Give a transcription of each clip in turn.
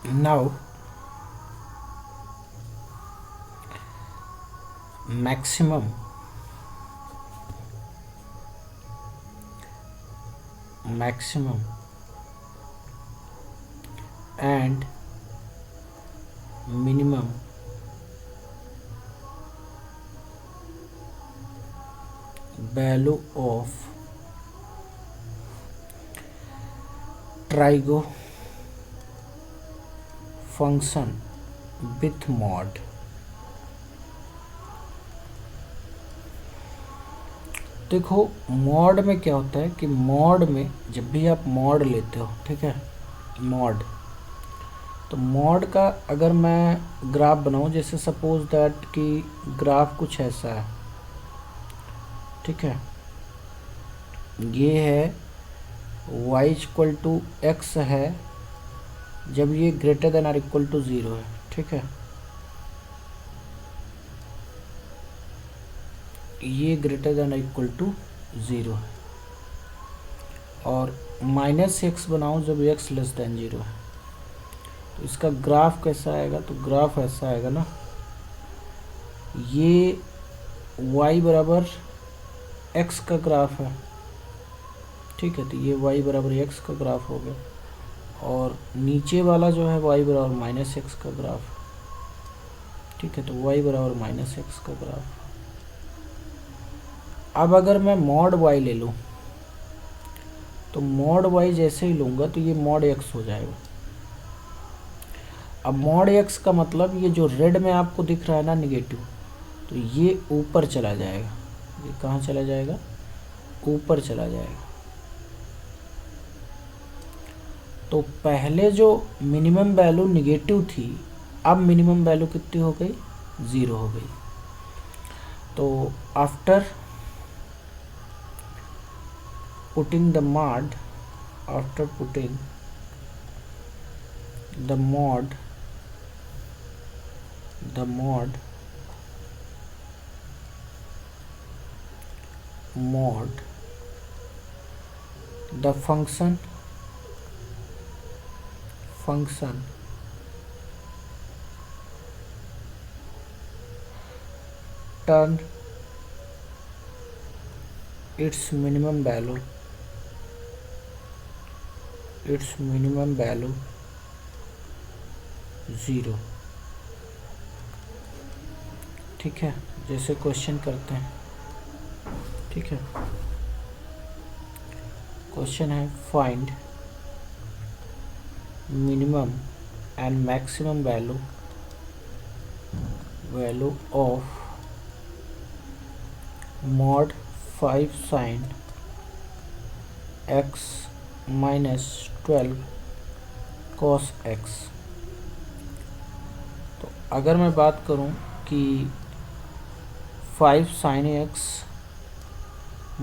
Now maximum and minimum value of trigo function with mod। देखो mod में क्या होता है कि मॉड में जब भी आप मॉड लेते हो, ठीक है, मॉड, तो मॉड का अगर मैं ग्राफ बनाऊं, जैसे सपोज दैट कि ग्राफ कुछ ऐसा है, ठीक है, ये है y इक्वल टू एक्स है जब ये greater than or equal to 0 है, ठीक है, ये ग्रेटर देन इक्वल टू 0 है, और -x बनाऊं जब x लेस देन 0 है। तो इसका ग्राफ कैसा आएगा, तो ग्राफ ऐसा आएगा ना, ये y बराबर x का ग्राफ है, ठीक है, तो ये y बराबर x का ग्राफ हो गया, और नीचे वाला जो है y बराबर -x का ग्राफ, ठीक है, तो y बराबर -x का ग्राफ। अब अगर मैं मॉड y ले लूँ, तो मॉड y जैसे ही लूँगा तो ये मॉड x हो जाएगा। अब मॉड x का मतलब ये जो रेड में आपको दिख रहा है ना निगेटिव, तो ये ऊपर चला जाएगा, ये कहाँ चला जाएगा, ऊपर चला जाएगा। तो पहले जो मिनिमम वैल्यू निगेटिव थी, अब मिनिमम वैल्यू कितनी हो गई, 0 हो गई। तो after putting the mod the function turn its minimum value 0, ठीक है। जैसे क्वेश्चन करते हैं, ठीक है, क्वेश्चन है find minimum and maximum value of mod 5 sin x minus 12 cos x। तो अगर मैं बात करूं कि 5 sin x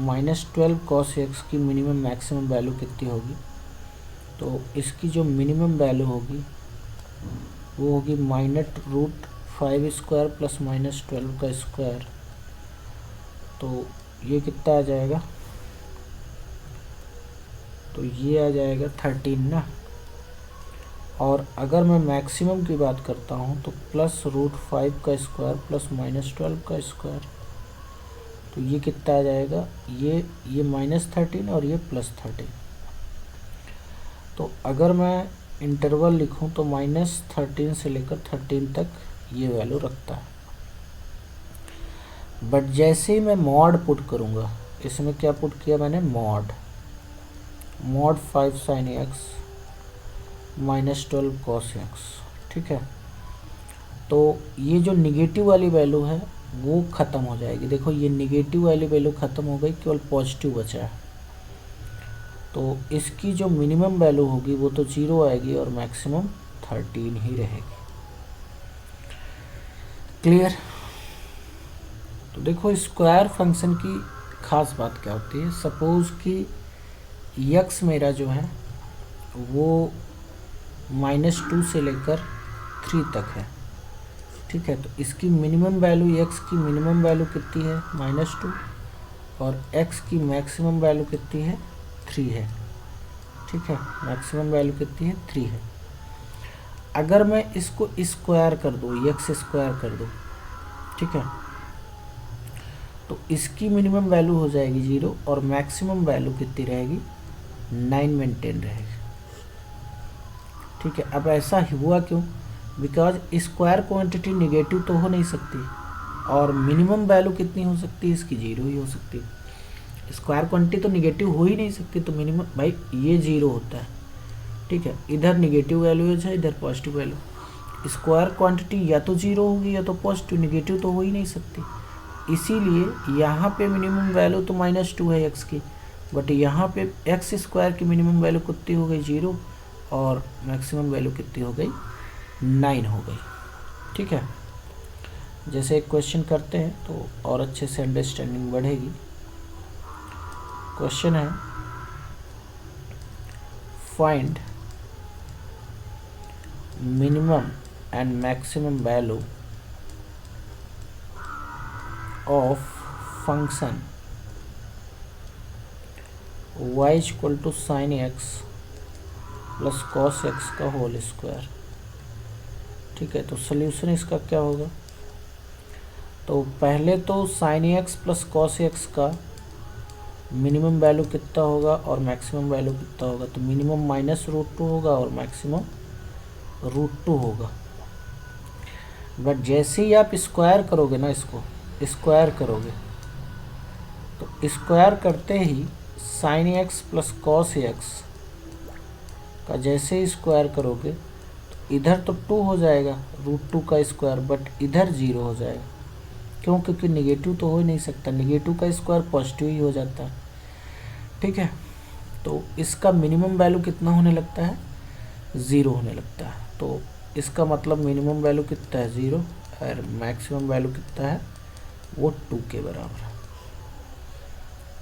minus 12 cos x की मिनिमम मैक्सिमम वैल्यू कितनी होगी, तो इसकी जो मिनिमम वैल्यू होगी वो होगी -√5² प्लस -12 का स्क्वायर। तो ये कितना आ जाएगा, तो ये आ जाएगा 13 ना। और अगर मैं मैक्सिमम की बात करता हूँ तो +√5 का स्क्वायर प्लस -12 का स्क्वायर, तो ये कितना आ जाएगा, ये -13 और ये +13। तो अगर मैं इंटरवल लिखूं तो -13 से लेकर 13 तक ये वैल्यू रखता है। बट जैसे ही मैं मॉड पुट करूँगा, इसमें क्या पुट किया मैंने, mod 5 sin x minus 12 cos x, ठीक है, तो ये जो निगेटिव वाली वैल्यू है वो ख़त्म हो जाएगी। देखो ये निगेटिव वाली वैल्यू ख़त्म हो गई, केवल पॉजिटिव बचा है। तो इसकी जो मिनिमम वैल्यू होगी वो तो 0 आएगी और मैक्सिमम 13 ही रहेगी। क्लियर। तो देखो स्क्वायर फंक्शन की खास बात क्या होती है, सपोज़ कि x मेरा जो है वो -2 से लेकर 3 तक है, ठीक है, तो इसकी मिनिमम वैल्यू, x की मिनिमम वैल्यू कितनी है, -2, और x की मैक्सिमम वैल्यू कितनी है, 3 है, ठीक है, मैक्सिमम वैल्यू कितनी है, 3 है। अगर मैं इसको स्क्वायर कर दूँ, एक्स स्क्वायर कर दूँ, ठीक है, तो इसकी मिनिमम वैल्यू हो जाएगी 0 और मैक्सिमम वैल्यू कितनी रहेगी, 9 मेंटेन रहेगी। ठीक है, अब ऐसा हुआ क्यों, बिकॉज स्क्वायर क्वांटिटी निगेटिव तो हो नहीं सकती और मिनिमम वैल्यू कितनी हो सकती है इसकी, 0 ही हो सकती है। स्क्वायर क्वांटिटी तो निगेटिव हो ही नहीं सकती, तो मिनिमम भाई ये 0 होता है। ठीक है, इधर निगेटिव वैल्यू है, इधर पॉजिटिव वैल्यू। स्क्वायर क्वांटिटी या तो 0 होगी या तो पॉजिटिव, निगेटिव तो हो ही नहीं सकती। इसीलिए यहाँ पे मिनिमम वैल्यू तो -2 है एक्स की, बट यहाँ पे एक्स स्क्वायर की मिनिमम वैल्यू कितनी हो गई, 0, और मैक्सिमम वैल्यू कितनी हो गई, 9 हो गई। ठीक है, जैसे एक क्वेश्चन करते हैं तो और अच्छे से अंडरस्टैंडिंग बढ़ेगी। क्वेश्चन है, find minimum and maximum value of function y equal to sine x plus cos x का होल स्क्वायर। ठीक है, तो सोल्यूशन इसका क्या होगा, तो पहले तो sign x plus cos x का मिनिमम वैल्यू कितना होगा और मैक्सिमम वैल्यू कितना होगा, तो मिनिमम -√2 होगा और मैक्सिमम √2 होगा। बट जैसे ही आप स्क्वायर करोगे ना, इसको स्क्वायर करोगे तो स्क्वायर करते ही sine x plus cos x का जैसे ही स्क्वायर करोगे तो इधर तो 2 हो जाएगा, √2 का स्क्वायर, बट इधर 0 हो जाएगा। क्यों, क्योंकि निगेटिव तो हो ही नहीं सकता, निगेटिव का स्क्वायर पॉजिटिव ही हो जाता है। ठीक है, तो इसका मिनिमम वैल्यू कितना होने लगता है, 0 होने लगता है। तो इसका मतलब मिनिमम वैल्यू कितना है, 0, और मैक्सिमम वैल्यू कितना है, वो 2 के बराबर है।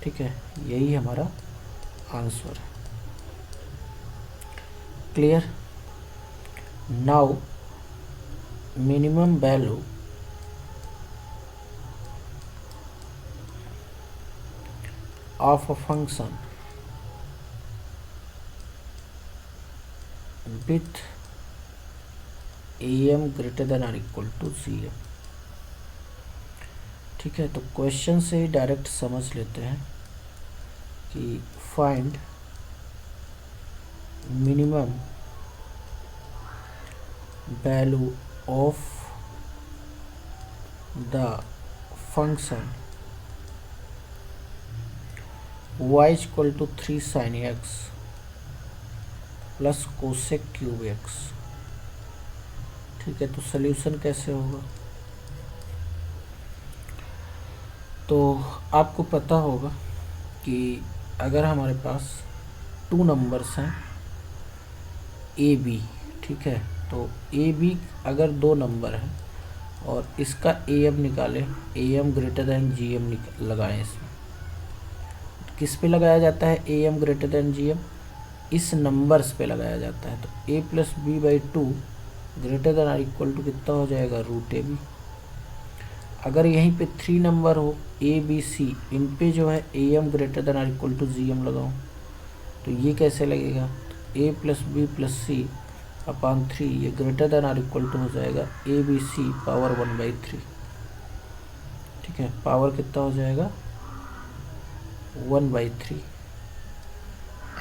ठीक है, यही हमारा आंसर है। Clear. Now minimum value of a function with am greater than और इक्वल टू cm। ठीक है, तो क्वेश्चन से ही डायरेक्ट समझ लेते हैं कि find minimum value of the function y equal to 3 sin x plus cosec cube x। ठीक है, तो सल्यूशन कैसे होगा, तो आपको पता होगा कि अगर हमारे पास 2 नंबर्स हैं ए बी, ठीक है, तो ए बी अगर 2 नंबर है और इसका ए एम निकालें, A M greater than G M लगाएँ। इसमें किस पे लगाया जाता है, A M greater than G M, इस नंबर्स पे लगाया जाता है। तो a plus B by 2 greater than और इक्वल टू कितना हो जाएगा, √ab। अगर यहीं पे 3 नंबर हो ए बी सी, इन पे जो है ए एम ग्रेटर दैन और इक्वल टू जी एम लगाऊँ, तो ये कैसे लगेगा, तो a plus B plus C upon 3, ये ग्रेटर दैन और इक्वल टू हो जाएगा ए बी सी पावर 1/3। ठीक है, पावर कितना हो जाएगा, 1/3।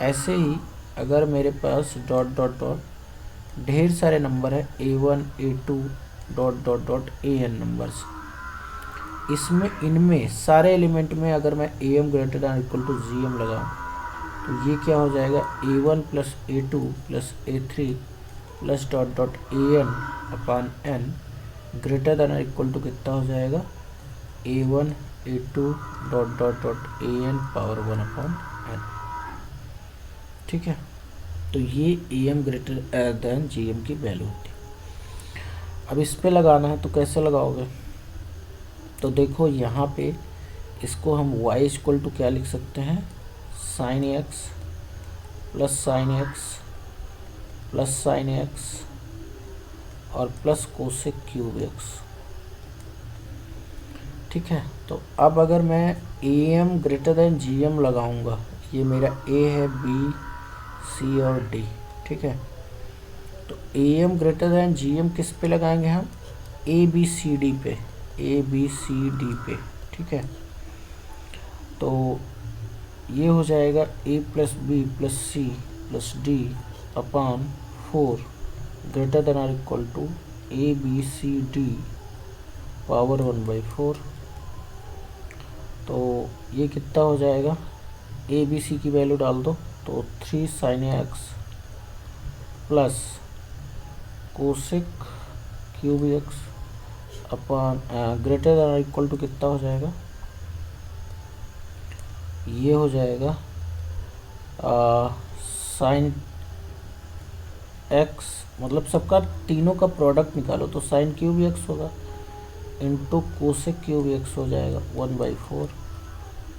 ऐसे ही अगर मेरे पास डॉट डॉट डॉट ढेर सारे नंबर है, a1 a2 dot dot dot an numbers, इसमें इनमें सारे एलिमेंट में अगर मैं am greater than equal to gm लगाऊं, तो ये क्या हो जाएगा, a1 plus a2 plus a3 plus dot dot an upon n greater than equal to कितना हो जाएगा, a1 a2 dot dot dot an power 1 upon n। ठीक है, तो ये am ग्रेटर दैन gm की वैल्यू होती है। अब इस पे लगाना है तो कैसे लगाओगे, तो देखो यहाँ पे इसको हम y इक्वल टू क्या लिख सकते हैं, sign x plus sign x plus sine x और प्लस कोसेक क्यूब एक्स। ठीक है, तो अब अगर मैं am ग्रेटर दैन gm लगाऊंगा, ये मेरा a है, b सी और डी। ठीक है, तो A M greater than G M किस पे लगाएंगे हम, ए बी सी डी पे, ए बी सी डी पे, ठीक है। तो ये हो जाएगा A plus B plus C plus D upon 4 greater than or equal to A B C D power 1/4। तो ये कितना हो जाएगा, ए बी सी की वैल्यू डाल दो, तो 3 sin x plus cosec cube x upon greater than or equal to कितना हो जाएगा, ये हो जाएगा साइन एक्स, मतलब सबका तीनों का प्रोडक्ट निकालो तो साइन क्यूब एक्स होगा इंटू कोसेक क्यूब एक्स हो जाएगा 1/4।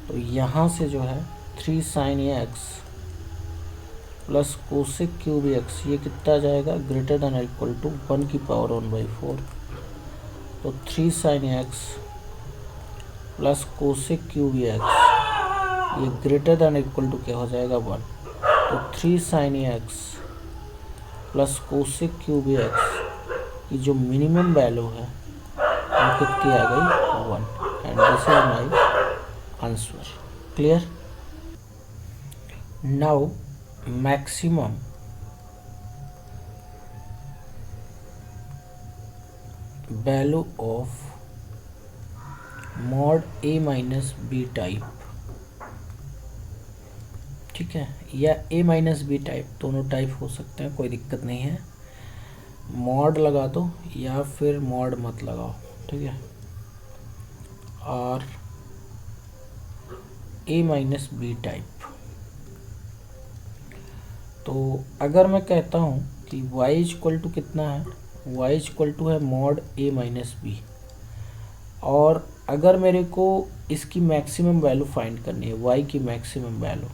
तो यहाँ से जो है 3 sin x plus cosec cube x ये कितना आ जाएगा, ग्रेटर देन इक्वल टू 1 की पावर 1/4। तो 3 sin x plus cosec cube x ये ग्रेटर देन इक्वल टू क्या हो जाएगा, 1। तो 3 sin x plus cosec cube x की जो मिनिमम वैल्यू है वो कितनी आ गई, 1। And this is my answer. Clear. Now maximum value of mod A minus B type, ठीक है, या ए माइनस बी टाइप, दोनों टाइप हो सकते हैं, कोई दिक्कत नहीं है। मॉड लगा दो या फिर मॉड मत लगाओ, ठीक है। और ए माइनस बी टाइप, तो अगर मैं कहता हूँ कि y इक्वल टू कितना है, y इक्वल टू है मॉड ए माइनस बी, और अगर मेरे को इसकी मैक्सिमम वैल्यू फाइंड करनी है, y की मैक्सिमम वैल्यू,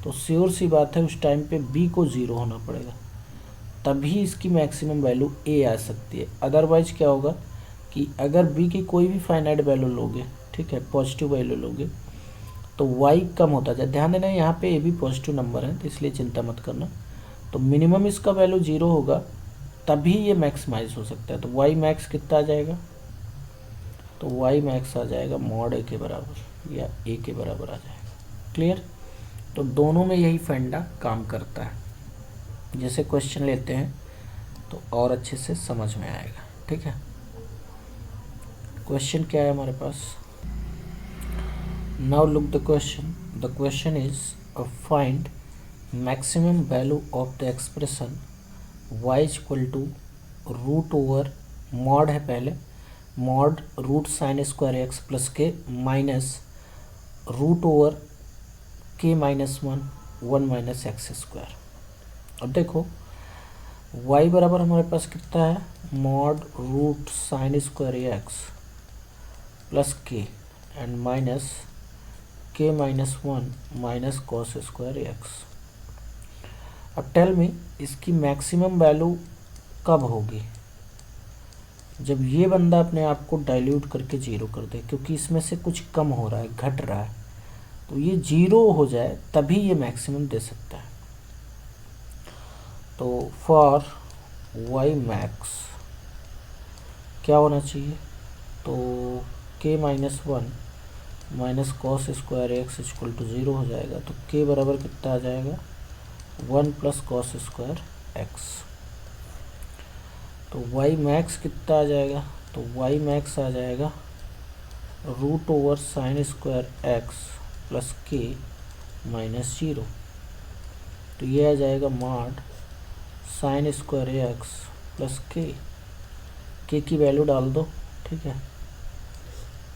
तो श्योर सी बात है उस टाइम पे b को 0 होना पड़ेगा, तभी इसकी मैक्सिमम वैल्यू a आ सकती है। अदरवाइज क्या होगा कि अगर b की कोई भी फाइनाइट वैल्यू लोगे, ठीक है, पॉजिटिव वैल्यू लोगे, तो y कम होता जाए। ध्यान देना यहाँ पे a भी पॉजिटिव नंबर है, तो इसलिए चिंता मत करना। तो मिनिमम इसका वैल्यू 0 होगा तभी ये मैक्सिमाइज हो सकता है। तो y मैक्स कितना आ जाएगा, तो y मैक्स आ जाएगा मॉड a के बराबर या a के बराबर आ जाएगा। क्लियर। तो दोनों में यही फंडा काम करता है। जैसे क्वेश्चन लेते हैं तो और अच्छे से समझ में आएगा, ठीक है। क्वेश्चन क्या है हमारे पास, now look the question. The question is find maximum value of the expression y equal to root over, mod है पहले, mod root sine square x plus k minus root over k minus 1 minus x square. अब देखो y बराबर हमारे पास कितना है, mod root sine square x plus k and minus k minus 1 minus cos square x. अब tell me इसकी maximum value कब होगी, जब ये बंदा अपने आप को डाइल्यूट करके 0 कर दे, क्योंकि इसमें से कुछ कम हो रहा है, घट रहा है, तो ये 0 हो जाए तभी ये मैक्सिमम दे सकता है। तो फॉर y मैक्स क्या होना चाहिए, तो k minus 1 minus cos square x equal to 0 हो जाएगा। तो k बराबर कितना आ जाएगा, 1 प्लस कॉस स्क्वायर एक्स। तो y मैक्स कितना आ जाएगा, तो y मैक्स आ जाएगा root over sine square x plus k minus 0। तो ये आ जाएगा mod sine square x plus k की वैल्यू डाल दो, ठीक है।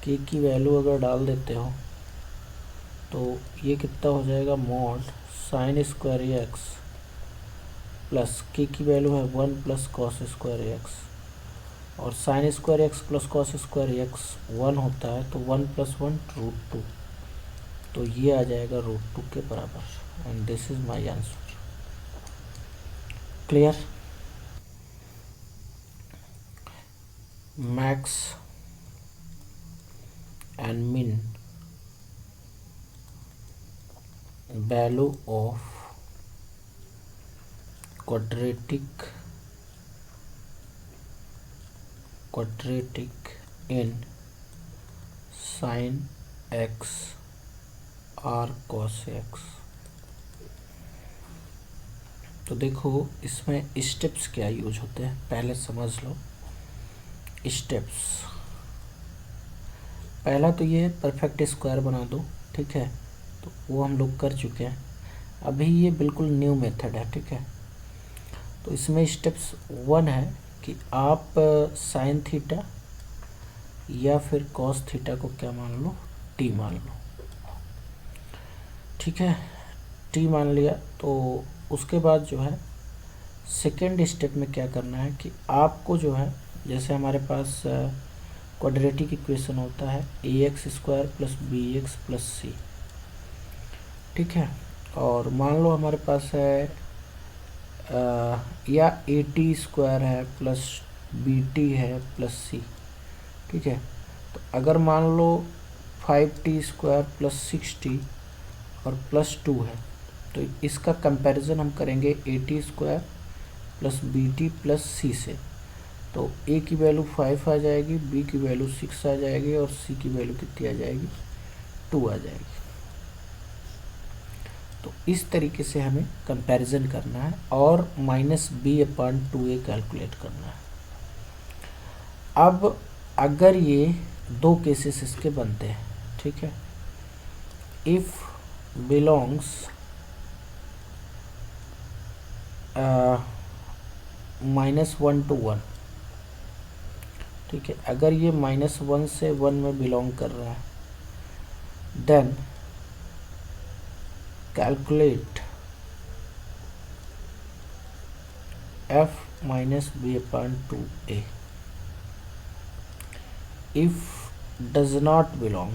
के की वैल्यू अगर डाल देते हो तो ये कितना हो जाएगा, mod sine square x plus k की वैल्यू है 1 प्लस कॉस स्क्वायर एक्स, और sign square x plus cos square x 1 होता है, तो 1 प्लस 1 रूट 2, तो ये आ जाएगा रूट 2 के बराबर। And this is my answer. Clear. Max and min value of quadratic quadratic in sine x or cos x. तो देखो इसमें स्टेप्स क्या यूज होते हैं, पहले समझ लो स्टेप्स। पहला तो ये परफेक्ट स्क्वायर बना दो, ठीक है, तो वो हम लोग कर चुके हैं। अभी ये बिल्कुल न्यू मेथड है, ठीक है। तो इसमें स्टेप्स 1 है कि आप साइन थीटा या फिर कॉस थीटा को क्या मान लो, टी मान लो, ठीक है। टी मान लिया तो उसके बाद जो है सेकेंड स्टेप में क्या करना है कि आपको जो है, जैसे हमारे पास क्वाड्रेटिक इक्वेशन होता है ax² + bx + c, ठीक है। और मान लो हमारे पास है या at² है प्लस bt है प्लस c, ठीक है। तो अगर मान लो 5t² + 6t और +2 है, तो इसका कंपैरिजन हम करेंगे at² + bt + c से। तो a की वैल्यू 5 आ जाएगी, b की वैल्यू 6 आ जाएगी और c की वैल्यू कितनी आ जाएगी, 2 आ जाएगी। तो इस तरीके से हमें कंपैरिजन करना है और -b/2a कैलकुलेट करना है। अब अगर ये दो केसेस इसके बनते हैं, ठीक है, इफ बिलोंग्स -1 to 1, ठीक है, अगर ये -1 से 1 में बिलोंग कर रहा है, then calculate f - b/2a। if does not belong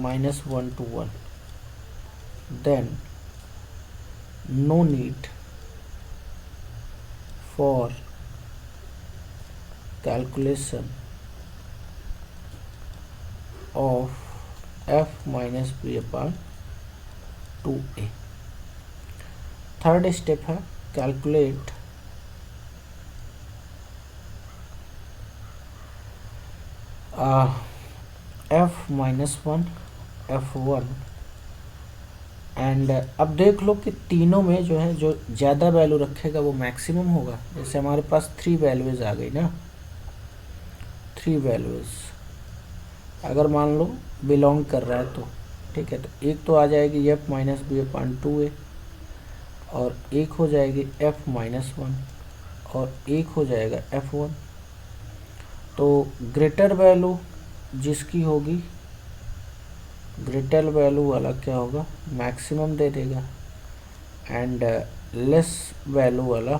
-1 to 1, then no need for calculation of f - b/2a। Third step है कैलकुलेट f-1 f1 एंड अब देख लो कि तीनों में जो है जो ज़्यादा वैल्यू रखेगा वो मैक्सिमम होगा। जैसे हमारे पास 3 वैल्यूज़ आ गई ना, 3 वैल्यूज़ अगर मान लो बिलोंग कर रहा है तो, ठीक है, तो एक तो आ जाएगी f - b/2a और एक हो जाएगी f-1 और एक हो जाएगा f1। तो ग्रेटर वैल्यू जिसकी होगी, ग्रेटर वैल्यू वाला क्या होगा, मैक्सिमम दे देगा, एंड लेस वैल्यू वाला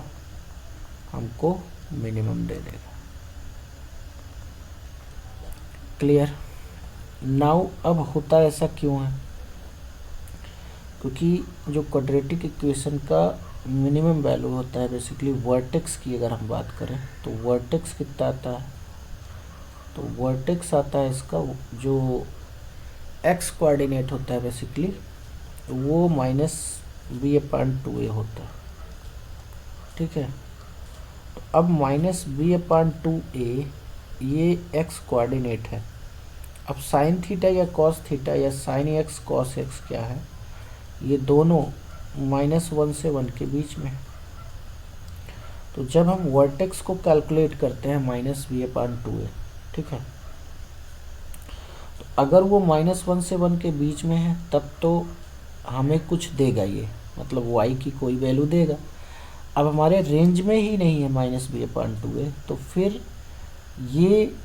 हमको मिनिमम दे देगा। क्लियर? नाउ अब होता ऐसा क्यों है, क्योंकि जो क्वाड्रेटिक इक्वेशन का मिनिमम वैल्यू होता है बेसिकली वर्टेक्स की अगर हम बात करें तो वर्टेक्स कितना आता है, तो वर्टेक्स आता है इसका जो एक्स कोऑर्डिनेट होता है बेसिकली वो -b/2a होता है, ठीक है। तो अब -b/2a ये एक्स कोऑर्डिनेट है। अब साइन थीटा या कॉस थीटा या साइन एक्स कॉस एक्स क्या है, ये दोनों -1 से 1 के बीच में है। तो जब हम वर्टेक्स को कैलकुलेट करते हैं -b/2a, ठीक है, तो अगर वो -1 से 1 के बीच में है तब तो हमें कुछ देगा ये, मतलब y की कोई वैल्यू देगा। अब हमारे रेंज में ही नहीं है -b/2a, तो फिर ये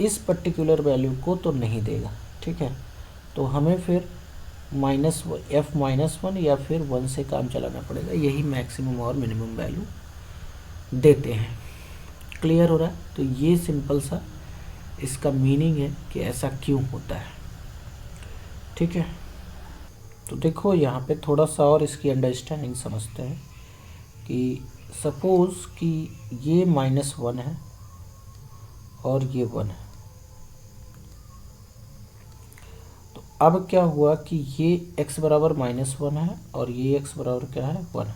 इस पर्टिकुलर वैल्यू को तो नहीं देगा, ठीक है। तो हमें फिर -1 या फिर 1 से काम चलाना पड़ेगा, यही मैक्सिमम और मिनिमम वैल्यू देते हैं। क्लियर हो रहा है? तो ये सिंपल सा इसका मीनिंग है कि ऐसा क्यों होता है, ठीक है। तो देखो यहाँ पे थोड़ा सा और इसकी अंडरस्टैंडिंग समझते हैं कि सपोज़ कि ये -1 है और ये 1 है। तो अब क्या हुआ कि ये x बराबर -1 है और ये x बराबर क्या है, 1 है।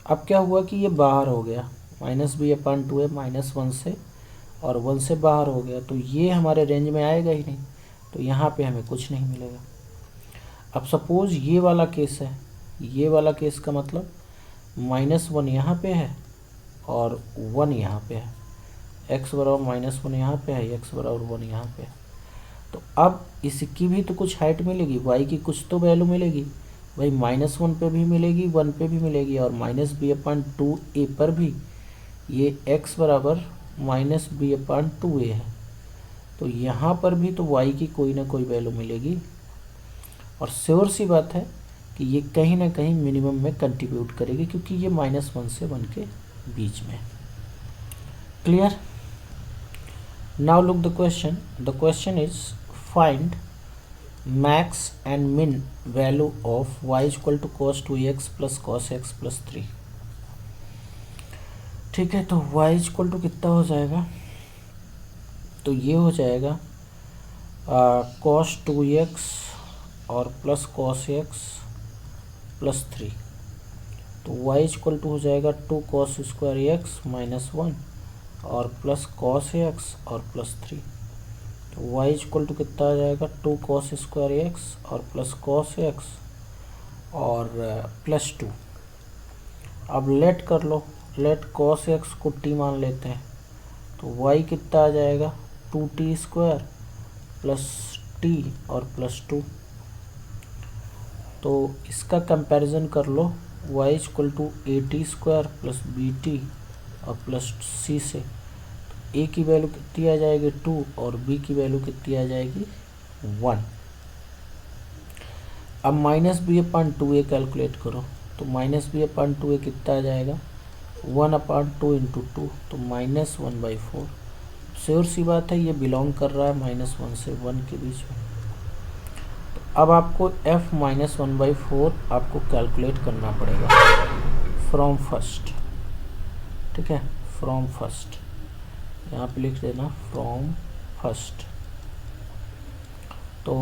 अब क्या हुआ कि ये बाहर हो गया, माइनस बी अपान टू है माइनस वन से, और वन से बाहर हो गया, तो ये हमारे रेंज में आएगा ही नहीं, तो यहाँ पे हमें कुछ नहीं मिलेगा। अब सपोज़ ये वाला केस है, ये वाला केस का मतलब माइनस वन यहाँ पे है और वन यहाँ पे है, एक्स बराबर माइनस वन यहाँ पे है, एक्स बराबर वन यहाँ पे है। तो अब इसकी भी तो कुछ हाइट मिलेगी, वाई की कुछ तो वैल्यू मिलेगी भाई, माइनस वन पे भी मिलेगी, वन पे भी मिलेगी, और माइनस बी अपान टू ए पर भी ये एक्स बराबर माइनस बी अपान टू ए है, तो यहाँ पर भी तो वाई की कोई ना कोई वैल्यू मिलेगी, और श्योर सी बात है कि ये कहीं ना कहीं मिनिमम में कंट्रीब्यूट करेगी, क्योंकि ये माइनस वन से वन के बीच में। Clear? Now look the question is find max and min value of y equal to cos two x plus cos x plus three. ठीक है, तो y इक्वल टू कितना हो जाएगा, तो ये हो जाएगा कॉस टू एक्स और plus cos x plus three, तो y इक्वल टू हो जाएगा two cos square x minus one और प्लस कॉस एक्स और प्लस थ्री, तो y इक्वल टू कितना आ जाएगा, टू कॉस स्क्वायर एक्स और प्लस कॉस एक्स और प्लस टू। अब लेट कर लो, लेट कॉस एक्स को t मान लेते हैं, तो y कितना आ जाएगा, two T square plus T और प्लस टू। तो इसका कंपैरिजन कर लो, y equal to A T square plus B T और प्लस सी से, तो a की वैल्यू कितनी आ जाएगी टू और b की वैल्यू कितनी आ जाएगी वन। अब minus B upon two A calculate करो, तो minus B upon two A कितना आ जाएगा, one upon two into two, तो minus one by four. Sure सी बात है ये बिलोंग कर रहा है माइनस वन से वन के बीच में। तो अब आपको f minus one by four आपको कैलकुलेट करना पड़ेगा फ्रॉम फर्स्ट। ठीक है, फ्रॉम फर्स्ट यहाँ पे लिख देना फ्रॉम फर्स्ट। तो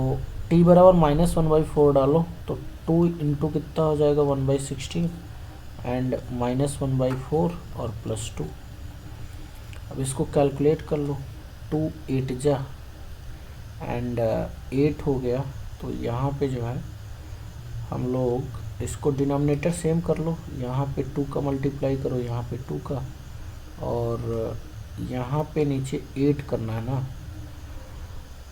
t बराबर माइनस वन बाई फोर डालो, तो टू इंटू कितना हो जाएगा, one by sixteen and minus one by four और प्लस टू। अब इसको कैलकुलेट कर लो, टू एट जा एंड एट हो गया, तो यहाँ पे जो है हम लोग इसको डिनोमिनेटर सेम कर लो, यहाँ पे टू का मल्टीप्लाई करो यहाँ पे टू का, और यहाँ पे नीचे एट करना है ना,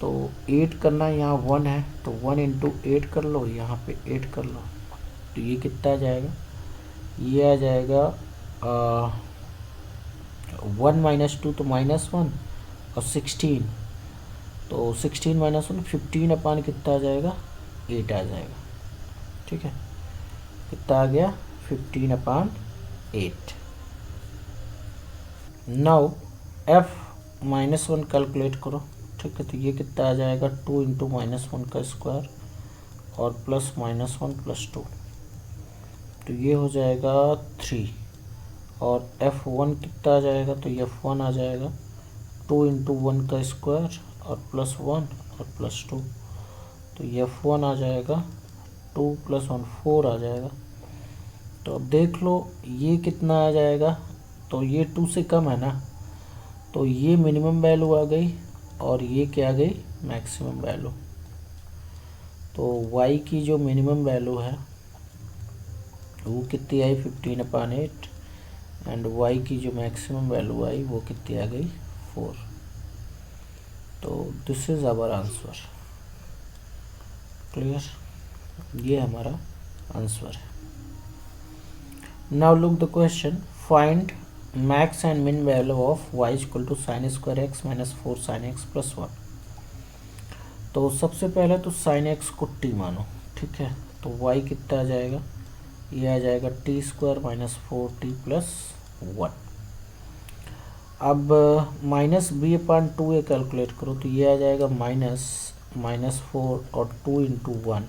तो एट करना है, यहाँ वन है तो वन इंटू एट कर लो, यहाँ पे एट कर लो, तो ये कितना आ जाएगा, ये आ जाएगा वन माइनस टू तो माइनस वन और सिक्सटीन, तो sixteen minus one fifteen upon कितना आ जाएगा, एट आ जाएगा। ठीक है, कितना आ गया, fifteen upon eight. Now f minus one calculate करो। ठीक है, तो ये कितना आ जाएगा, टू इंटू माइनस वन का स्क्वायर और plus minus one plus two, तो ये हो जाएगा थ्री, और f1 कितना आ जाएगा, तो f वन आ जाएगा टू इंटू वन का स्क्वायर और प्लस वन और प्लस टू, तो f1 आ जाएगा टू प्लस वन फोर आ जाएगा। तो अब देख लो ये कितना आ जाएगा, तो ये टू से कम है ना, तो ये मिनिमम वैल्यू आ गई और ये क्या आ गई, मैक्सिमम वैल्यू। तो y की जो मिनिमम वैल्यू है वो कितनी आई, fifteen upon eight, and y की जो मैक्सिमम वैल्यू आई वो कितनी आ गई, फोर। तो this is our answer. Clear, ये हमारा आंसर है। Now look the question, find max and min value of y equal to sine square x minus four sine x plus one. तो सबसे पहले तो साइन एक्स को t मानो। ठीक है, तो y कितना आ जाएगा, ये आ जाएगा T square minus four T plus one. अब minus B upon two A calculate करो, तो ये आ जाएगा माइनस फोर और टू इंटू वन,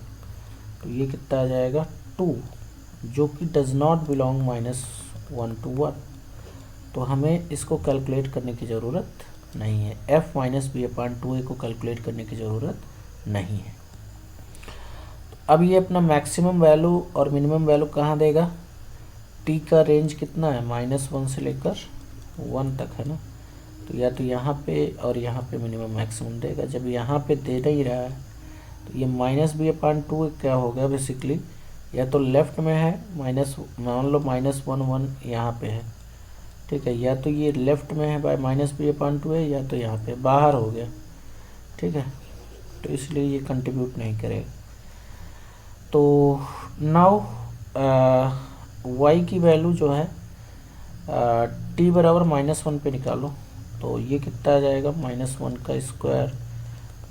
तो ये कितना आ जाएगा टू, जो कि does not belong minus one to one, तो हमें इसको कैलकुलेट करने की ज़रूरत नहीं है, f minus B upon two A को कैलकुलेट करने की ज़रूरत नहीं है। अब ये अपना मैक्सिमम वैल्यू और मिनिमम वैल्यू कहाँ देगा, टी का रेंज कितना है, -1 से लेकर 1 तक है ना। तो या तो यहाँ पे और यहाँ पे मिनिमम मैक्सिमम देगा। जब यहाँ पे दे नहीं रहा है तो ये -b/2 क्या हो गया बेसिकली, या तो लेफ्ट में है माइनस, मान लो -1 यहाँ पे है, ठीक है, या तो ये लेफ्ट में है बाय -b/2 है, या तो यहाँ पे बाहर हो गया, ठीक है, तो इसलिए ये कंट्रीब्यूट नहीं करेगा। तो नाउ y की वैल्यू जो है t बराबर -1 पे निकालो, तो ये कितना आ जाएगा, -1 का स्क्वायर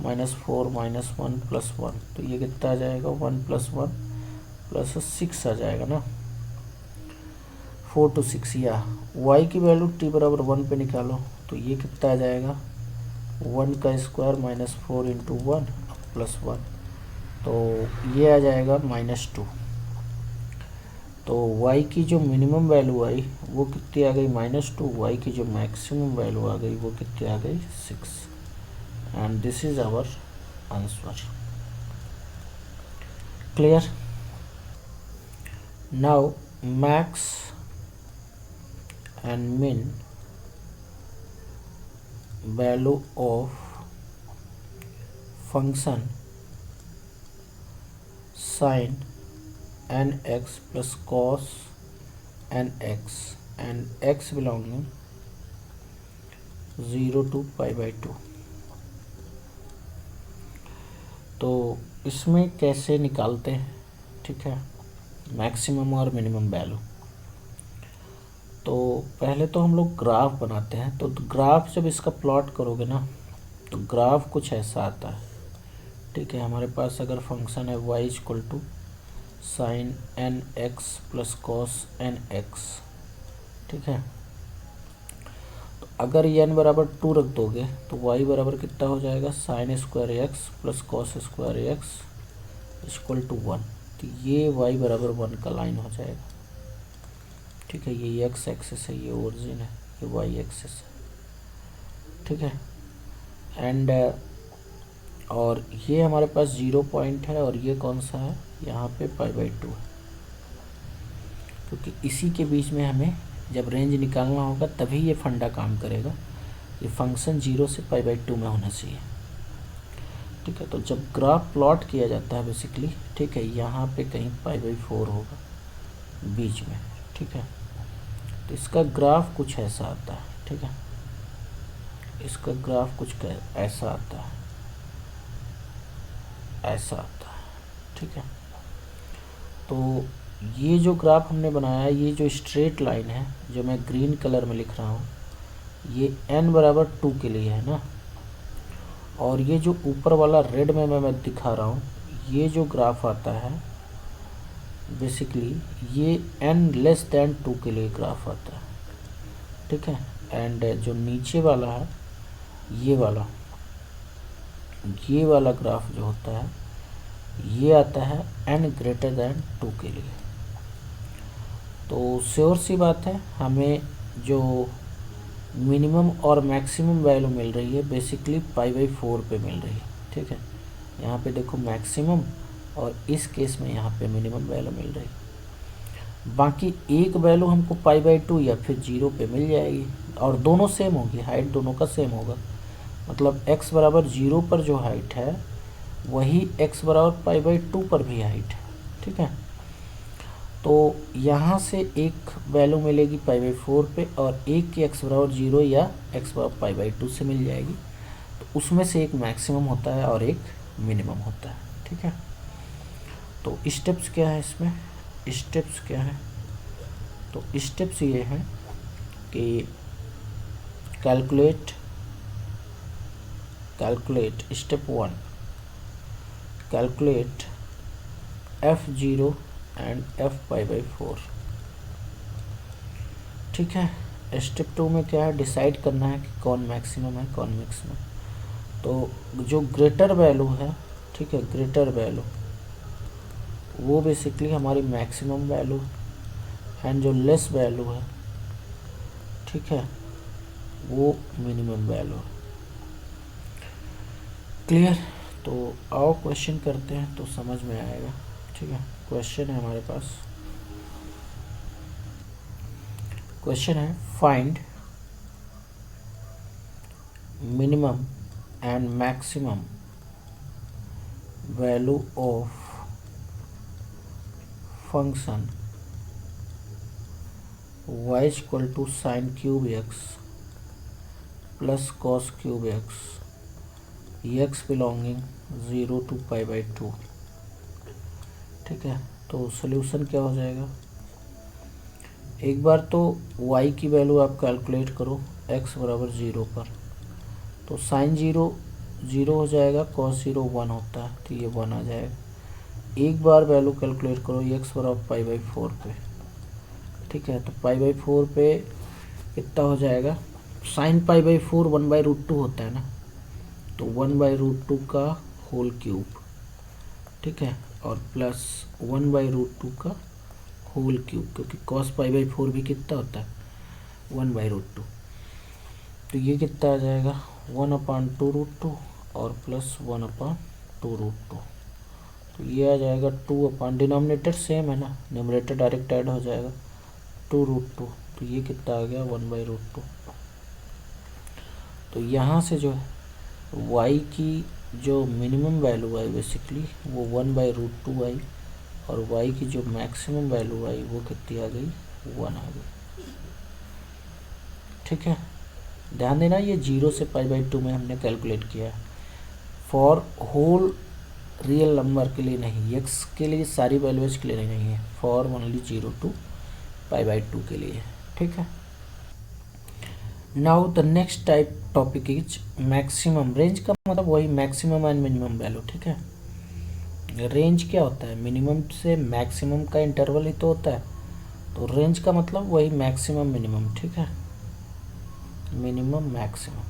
-4 -1 + 1, तो ये कितना आ जाएगा 1 + 1 + 6 आ जाएगा ना, 4 to 6। या y की वैल्यू t बराबर 1 पे निकालो, तो ये कितना आ जाएगा 1 का स्क्वायर -4 × 1 + 1, तो ये आ जाएगा -2। तो y की जो मिनिमम वैल्यू आई वो कितनी आ गई, -2। y की जो मैक्सिमम वैल्यू आ गई वो कितनी आ गई, 6। And this is our answer. Clear. Now max and min value of function sin nx plus cos nx and x belonging 0 to π/2। तो इसमें कैसे निकालते हैं, ठीक है, मैक्सिमम और मिनिमम वैल्यू। तो पहले तो हम लोग ग्राफ बनाते हैं। तो ग्राफ जब इसका प्लॉट करोगे ना, तो ग्राफ कुछ ऐसा आता है, ठीक है। हमारे पास अगर फंक्शन है y = sin nx + cos nx, ठीक है, तो अगर n बराबर 2 रख दोगे तो y बराबर कितना हो जाएगा, sin² x + cos² x = 1। तो ये y बराबर 1 का लाइन हो जाएगा, ठीक है। ये x एक्सिस है, ये ओरिजिन है, ये y एक्सिस है, ठीक है। एंड और ये हमारे पास 0 पॉइंट है, और ये कौन सा है, यहाँ पे π/2 है, क्योंकि इसी के बीच में हमें जब रेंज निकालना होगा तभी ये फंडा काम करेगा। ये फंक्शन 0 से π/2 में होना चाहिए, ठीक है। तो जब ग्राफ प्लॉट किया जाता है बेसिकली, ठीक है, यहाँ पे कहीं π/4 होगा बीच में, ठीक है। तो इसका ग्राफ कुछ ऐसा आता है, ठीक है, इसका ग्राफ कुछ ऐसा आता है, ऐसा आता है, ठीक है। तो ये जो ग्राफ हमने बनाया, ये जो स्ट्रेट लाइन है जो मैं ग्रीन कलर में लिख रहा हूँ, ये n बराबर 2 के लिए है ना, और ये जो ऊपर वाला रेड में मैं दिखा रहा हूँ, ये जो ग्राफ आता है बेसिकली ये n < 2 के लिए ग्राफ आता है, ठीक है। एंड जो नीचे वाला है, ये वाला ग्राफ जो होता है, ये आता है n > 2 के लिए। तो श्योर सी बात है, हमें जो मिनिमम और मैक्सिमम वैल्यू मिल रही है बेसिकली π/4 पे मिल रही है, ठीक है। यहाँ पे देखो मैक्सिमम, और इस केस में यहाँ पे मिनिमम वैल्यू मिल रही है। बाकी एक वैल्यू हमको π/2 या फिर 0 पे मिल जाएगी, और दोनों सेम होगी, हाइट दोनों का सेम होगा। मतलब x बराबर 0 पर जो हाइट है वही x बराबर π/2 पर भी हाइट है, ठीक है। तो यहाँ से एक वैल्यू मिलेगी π/4 पे, और एक की x बराबर 0 या x बराबर π/2 से मिल जाएगी। तो उसमें से एक मैक्सिमम होता है और एक मिनिमम होता है, ठीक है। तो स्टेप्स क्या है इसमें, स्टेप्स क्या है, तो स्टेप्स ये हैं कि calculate step 1, calculate f0 and f π/4, ठीक है। स्टेप 2 में क्या है, डिसाइड करना है कि कौन मैक्सिमम है कौन मैक्सिमम। तो जो ग्रेटर वैल्यू है, ठीक है, ग्रेटर वैल्यू वो बेसिकली हमारी मैक्सिमम वैल्यू, एंड जो लेस वैल्यू है, ठीक है, वो मिनिमम वैल्यू है। क्लियर। तो आओ क्वेश्चन करते हैं तो समझ में आएगा, ठीक है। क्वेश्चन है हमारे पास, क्वेश्चन है find minimum and maximum value of function y equal to sine cube x plus cos cube x belonging 0 to π/2। ठीक है, तो सोल्यूशन क्या हो जाएगा, एक बार तो y की वैल्यू आप कैलकुलेट करो x बराबर 0 पर, तो साइन 0 0 हो जाएगा, कॉस 0 1 होता है तो ये 1 आ जाएगा। एक बार वैल्यू कैलकुलेट करो x बराबर π/4 पे। ठीक है, तो π/4 पे कितना हो जाएगा, साइन π/4 1/√2 होता है ना, तो 1/√2 का होल क्यूब। ठीक है, और प्लस 1/√2 का होल क्यूब, क्योंकि cos π/4 भी कितना होता है 1/√2। तो ये कितना आ जाएगा 1/2√2 और प्लस 1/2√2। तो ये आ जाएगा 2 डिनोमिनेटर सेम है ना, न्यूमरेटर डायरेक्ट ऐड हो जाएगा 2√2। तो ये कितना आ गया 1/√2। तो यहाँ से जो है y की जो मिनिमम वैल्यू आई बेसिकली वो 1/√2 आई, और y की जो मैक्सिमम वैल्यू आई वो कितनी आ गई 1 आ गई। ठीक है, ध्यान देना ये 0 से π/2 में हमने कैलकुलेट किया है, फॉर होल रियल नंबर के लिए नहीं, x के लिए सारी वैल्यूज के लिए नहीं है, फॉर ओनली 0 to π/2 के लिए। ठीक है, now the next type topic is maximum. Range का मतलब वही मैक्सिमम एंड मिनिमम वैल्यू। ठीक है, रेंज क्या होता है, मिनिमम से मैक्सिमम का इंटरवल ही तो होता है, तो रेंज का मतलब वही मैक्सिमम मिनिमम। ठीक है, मिनिमम मैक्सिमम।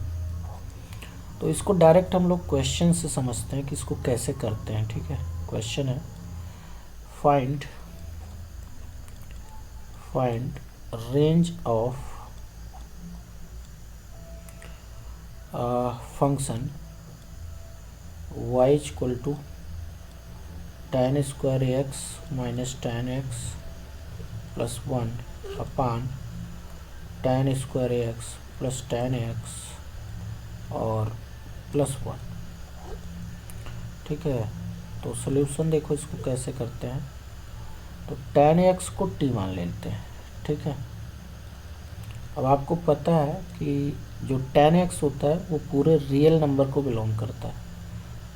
तो इसको डायरेक्ट हम लोग क्वेश्चन से समझते हैं कि इसको कैसे करते हैं। ठीक है, क्वेश्चन है find range of function y equal to tan square x minus tan x plus 1 upon tan square x plus tan x और प्लस 1। ठीक है, तो सोल्यूशन देखो इसको कैसे करते हैं। तो tan x को t मान लेते हैं। ठीक है, अब आपको पता है कि जो tan x होता है वो पूरे रियल नंबर को बिलोंग करता है,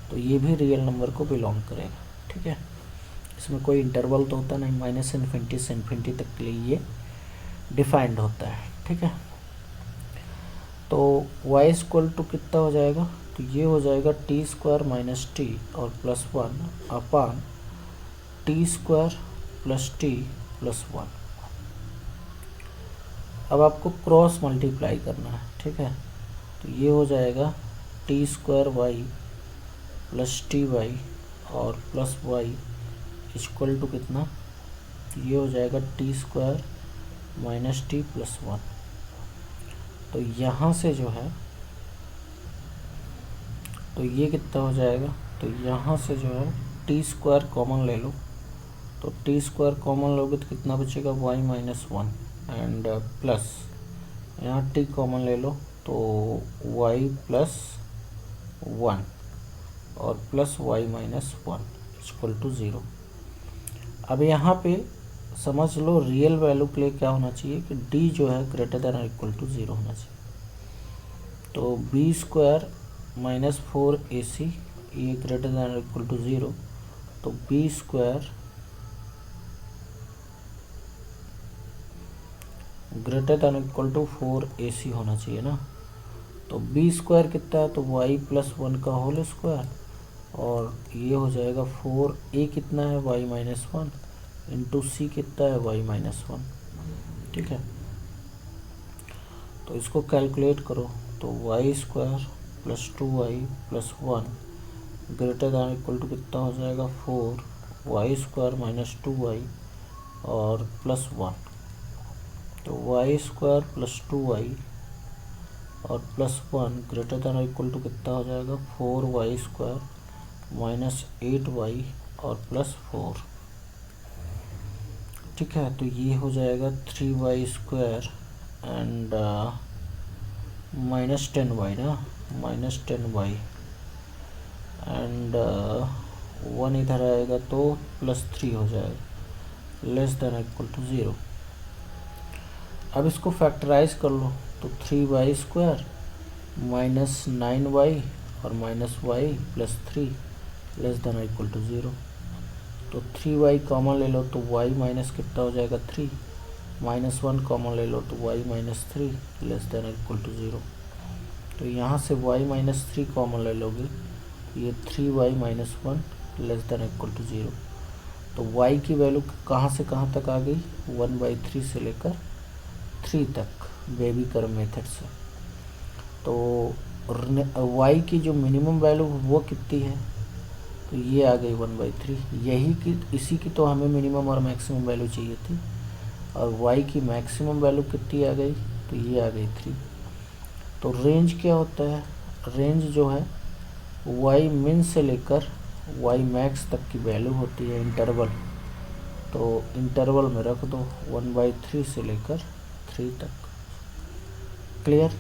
तो ये भी रियल नंबर को बिलोंग करेगा। ठीक है, इसमें कोई इंटरवल तो होता नहीं, -∞ से इन्फिनिटी तक के लिए ये डिफाइंड होता है। ठीक है, तो y इक्वल टू कितना हो जाएगा, तो ये हो जाएगा t स्क्वायर माइनस टी और plus 1 upon T square plus T plus 1। अब आपको क्रॉस मल्टीप्लाई करना है। ठीक है, तो ये हो जाएगा T square y plus t y और प्लस वाई इक्वल टू कितना, तो ये हो जाएगा T square minus t plus 1। तो यहाँ से जो है तो ये कितना हो जाएगा, तो यहाँ से जो है टी स्क्वायर कॉमन ले लो, तो टी स्क्वायर कॉमन लोगे तो कितना बचेगा वाई माइनस 1 एंड प्लस यहाँ टी कॉमन ले लो तो वाई प्लस 1 और plus y minus 1 equal to 0। अब यहाँ पे समझ लो रियल वैल्यू के लिए क्या होना चाहिए कि d जो है ग्रेटर देन और इक्वल टू 0 होना चाहिए। तो बी स्क्वायर माइनस 4ac ये ग्रेटर देन और इक्वल टू 0, तो b square greater than equal to 4ac होना चाहिए ना। तो बी स्क्वायर कितना है, तो y प्लस 1 का होल स्क्वायर और ये हो जाएगा 4a कितना है y माइनस 1 इंटू सी कितना है y माइनस 1। ठीक है, तो इसको कैलकुलेट करो तो y square plus 2y plus 1 greater than equal to कितना हो जाएगा 4y स्क्वायर माइनस 2y और प्लस 1। तो y स्क्वायर प्लस 2y और plus 1 greater than equal to कितना हो जाएगा 4y स्क्वायर माइनस 8y और प्लस 4। ठीक है, तो ये हो जाएगा 3y स्क्वायर एंड -10y ना, -10y एंड 1 इधर आएगा तो +3 हो जाएगा, <<0 अब इसको फैक्टराइज कर लो तो 3y² -9y और -y + 3 <<0। तो 3y कॉमन ले लो तो y माइनस कितना हो जाएगा 3, -1 कॉमन ले लो तो y -3 <<0। तो यहाँ से y -3 कॉमन ले लोगे, ये 3y - 1 <<0। तो y की वैल्यू कहाँ से कहाँ तक आ गई, 1/3 से लेकर 3 तक बेबी कर्व मेथड से। तो y की जो मिनिमम वैल्यू वो कितनी है, तो ये आ गई 1/3। यही की इसी की तो हमें मिनिमम और मैक्सिमम वैल्यू चाहिए थी, और y की मैक्सिमम वैल्यू कितनी आ गई, तो ये आ गई 3। तो रेंज क्या होता है, रेंज जो है y min से लेकर y max तक की वैल्यू होती है इंटरवल। तो इंटरवल में रख दो 1/3 से लेकर 3 तक। क्लियर।